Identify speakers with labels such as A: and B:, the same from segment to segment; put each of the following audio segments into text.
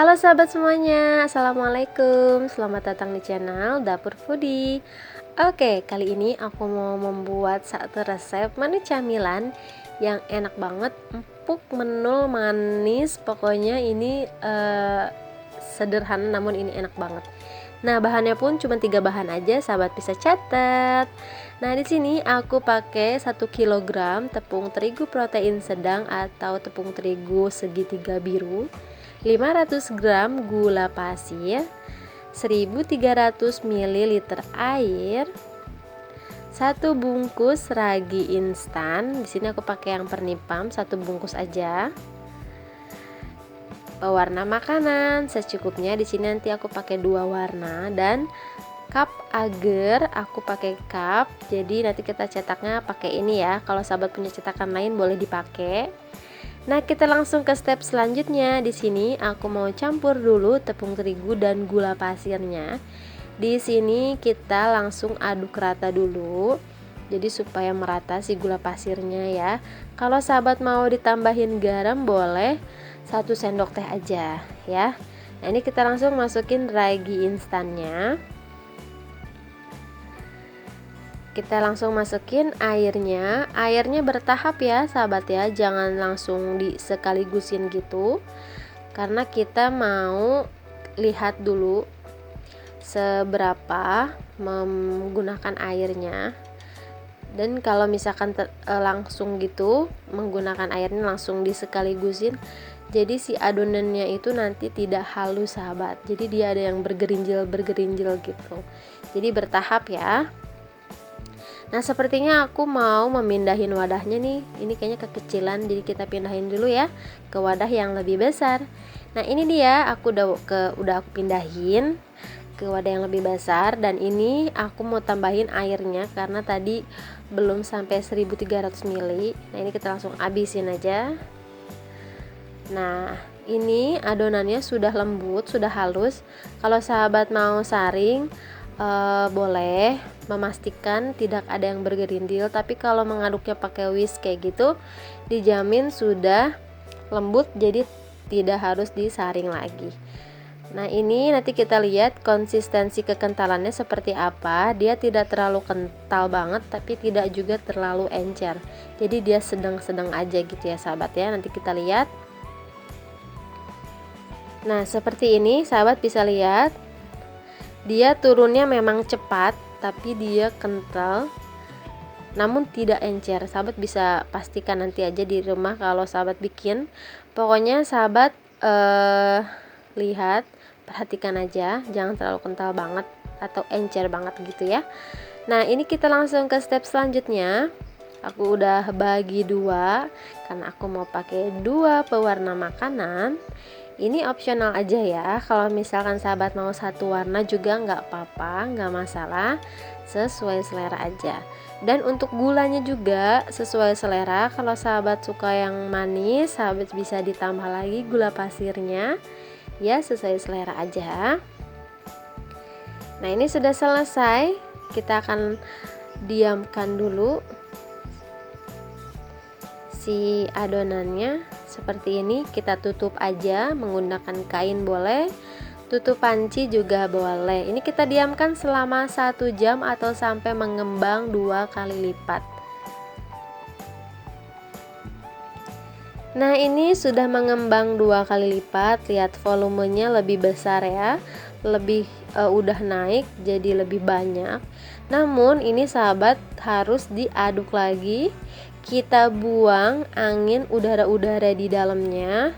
A: Halo sahabat semuanya, Assalamualaikum. Selamat datang di channel Dapur Foodie. Oke, kali ini aku mau membuat satu resep menu camilan yang enak banget, empuk, menul, manis. Pokoknya ini sederhana namun ini enak banget. Nah, bahannya pun cuma 3 bahan aja, sahabat bisa catat. Nah, di sini aku pakai 1 kg tepung terigu protein sedang atau tepung terigu segitiga biru, 500 gram gula pasir, 1300 ml air, 1 bungkus ragi instan. Di sini aku pakai yang pernipam, 1 bungkus aja. Pewarna makanan secukupnya, di sini nanti aku pakai 2 warna, dan cup agar aku pakai cup. Jadi nanti kita cetaknya pakai ini ya. Kalau sahabat punya cetakan lain boleh dipakai. Nah, kita langsung ke step selanjutnya. Di sini aku mau campur dulu tepung terigu dan gula pasirnya. Di sini kita langsung aduk rata dulu. Jadi supaya merata si gula pasirnya ya. Kalau sahabat mau ditambahin garam boleh 1 sendok teh aja ya. Nah, ini kita langsung masukin ragi instannya. Kita langsung masukin airnya. Airnya bertahap ya sahabat ya, jangan langsung disekaligusin gitu, karena kita mau lihat dulu seberapa menggunakan airnya. Dan kalau misalkan langsung gitu menggunakan airnya langsung disekaligusin, jadi si adonannya itu nanti tidak halus sahabat, jadi dia ada yang bergerinjil gitu. Jadi bertahap ya. Nah, sepertinya aku mau memindahin wadahnya nih. Ini kayaknya kekecilan, jadi kita pindahin dulu ya ke wadah yang lebih besar. Nah, ini dia aku udah aku pindahin ke wadah yang lebih besar, dan ini aku mau tambahin airnya karena tadi belum sampai 1300 ml. Nah, ini kita langsung habisin aja. Nah, ini adonannya sudah lembut, sudah halus. Kalau sahabat mau saring boleh memastikan tidak ada yang bergerindil, tapi kalau mengaduknya pakai whisk kayak gitu dijamin sudah lembut, jadi tidak harus disaring lagi. Nah, ini nanti kita lihat konsistensi kekentalannya seperti apa. Dia tidak terlalu kental banget tapi tidak juga terlalu encer, jadi dia sedang-sedang aja gitu ya sahabat ya. Nanti kita lihat. Nah, seperti ini sahabat bisa lihat, dia turunnya memang cepat tapi dia kental namun tidak encer. Sahabat bisa pastikan nanti aja di rumah kalau sahabat bikin. Pokoknya sahabat lihat, perhatikan aja, jangan terlalu kental banget atau encer banget gitu ya. Nah, ini kita langsung ke step selanjutnya. Aku udah bagi 2 karena aku mau pakai 2 pewarna makanan. Ini opsional aja ya, kalau misalkan sahabat mau 1 warna juga nggak apa-apa, nggak masalah, sesuai selera aja. Dan untuk gulanya juga sesuai selera. Kalau sahabat suka yang manis, sahabat bisa ditambah lagi gula pasirnya ya, sesuai selera aja. Nah, ini sudah selesai, kita akan diamkan dulu si adonannya. Seperti ini kita tutup aja, menggunakan kain boleh, tutup panci juga boleh. Ini kita diamkan selama 1 jam atau sampai mengembang 2 kali lipat. Nah, ini sudah mengembang 2 kali lipat. Lihat volumenya lebih besar ya, lebih udah naik jadi lebih banyak. Namun ini sahabat harus diaduk lagi. Kita buang angin udara-udara di dalamnya.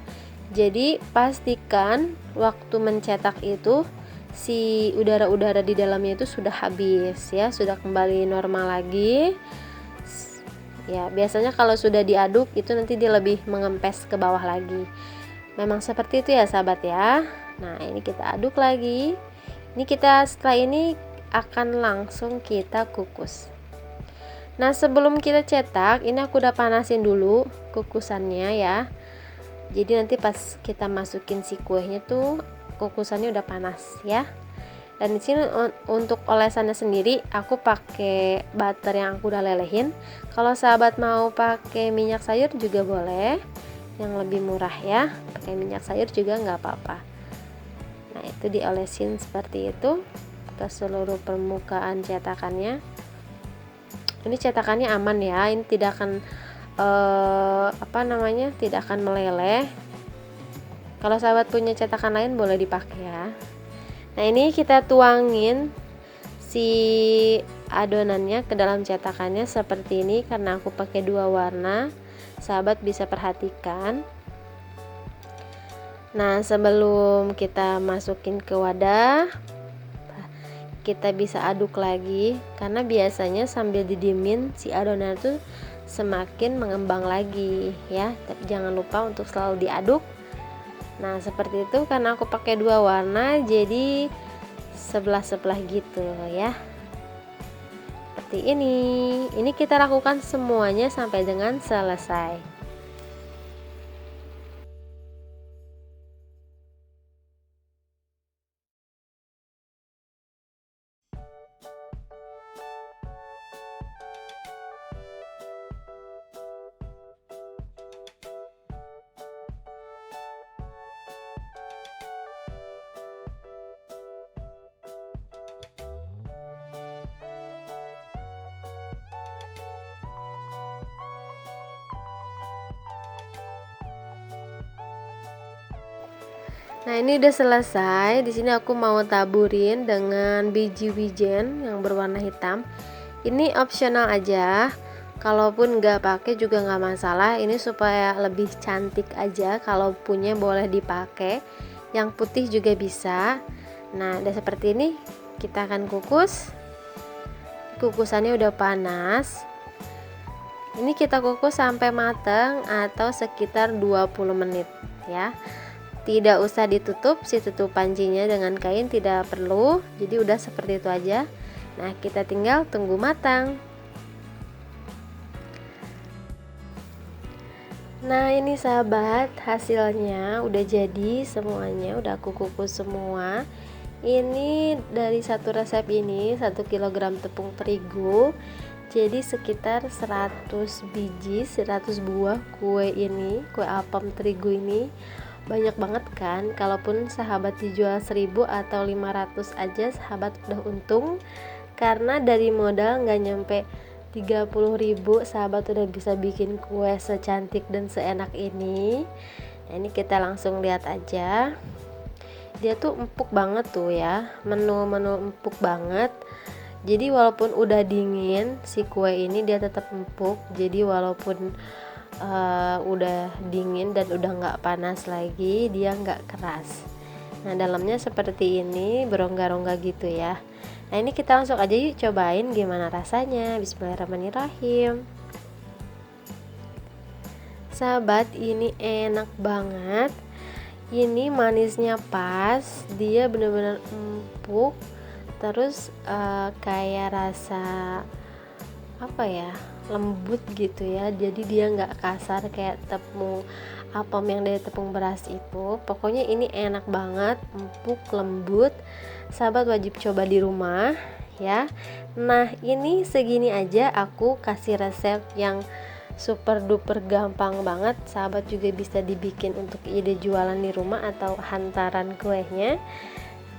A: Jadi pastikan waktu mencetak itu si udara-udara di dalamnya itu sudah habis ya, sudah kembali normal lagi. Ya, biasanya kalau sudah diaduk itu nanti dia lebih mengempes ke bawah lagi. Memang seperti itu ya sahabat ya. Nah, ini kita aduk lagi. Ini kita setelah ini akan langsung kita kukus. Nah, sebelum kita cetak, ini aku udah panasin dulu kukusannya ya. Jadi nanti pas kita masukin si kuehnya tuh kukusannya udah panas ya. Dan di sini untuk olesannya sendiri aku pakai butter yang aku udah lelehin. Kalau sahabat mau pakai minyak sayur juga boleh, yang lebih murah ya. Pakai minyak sayur juga nggak apa-apa. itu diolesin seperti itu ke seluruh permukaan cetakannya. Ini cetakannya aman ya, ini tidak akan tidak akan meleleh. Kalau sahabat punya cetakan lain boleh dipakai ya. Nah, ini kita tuangin si adonannya ke dalam cetakannya seperti ini. Karena aku pakai 2 warna, sahabat bisa perhatikan. Nah, sebelum kita masukin ke wadah, kita bisa aduk lagi, karena biasanya sambil didiemin si adonan itu semakin mengembang lagi ya. Tapi jangan lupa untuk selalu diaduk. Nah, seperti itu, karena aku pakai 2 warna jadi sebelah-sebelah gitu ya. Seperti ini. Ini kita lakukan semuanya sampai dengan selesai. Nah, ini udah selesai. Di sini aku mau taburin dengan biji wijen yang berwarna hitam. Ini opsional aja. Kalaupun nggak pakai juga nggak masalah. Ini supaya lebih cantik aja. Kalau punya boleh dipakai. Yang putih juga bisa. Nah, udah seperti ini. Kita akan kukus. Kukusannya udah panas. Ini kita kukus sampai matang atau sekitar 20 menit ya. Tidak usah ditutup, si tutup pancinya dengan kain tidak perlu. Jadi udah seperti itu aja. Nah, kita tinggal tunggu matang. Nah, ini sahabat, hasilnya udah jadi semuanya, udah aku kukus semua. Ini dari satu resep ini 1 kg tepung terigu. Jadi sekitar 100 biji, 100 buah kue ini, kue apam terigu ini. Banyak banget kan. Kalaupun sahabat dijual 1000 atau 500 aja, sahabat udah untung. Karena dari modal nggak nyampe 30.000, sahabat udah bisa bikin kue secantik dan seenak ini. Nah, ini kita langsung lihat aja. Dia tuh empuk banget tuh ya, menu-menu empuk banget. Jadi walaupun udah dingin, si kue ini dia tetap empuk. Jadi walaupun udah dingin dan udah nggak panas lagi, dia nggak keras. Nah, dalamnya seperti ini, berongga-rongga gitu ya. Nah, ini kita langsung aja yuk cobain gimana rasanya. Bismillahirrahmanirrahim. Sahabat, ini enak banget. Ini manisnya pas, dia bener-bener empuk. Terus kayak rasa apa ya, lembut gitu ya. Jadi dia nggak kasar kayak tepung apam yang dari tepung beras itu. Pokoknya ini enak banget, empuk, lembut. Sahabat wajib coba di rumah ya. Nah, ini segini aja aku kasih resep yang super duper gampang banget. Sahabat juga bisa dibikin untuk ide jualan di rumah atau hantaran kuenya.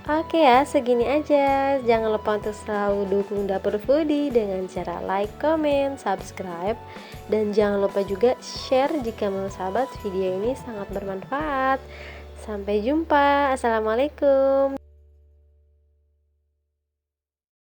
A: Oke ya, segini aja. Jangan lupa untuk selalu dukung Dapur Foodie dengan cara like, comment, subscribe. Dan jangan lupa juga share jika menurut sahabat video ini sangat bermanfaat. Sampai jumpa. Assalamualaikum.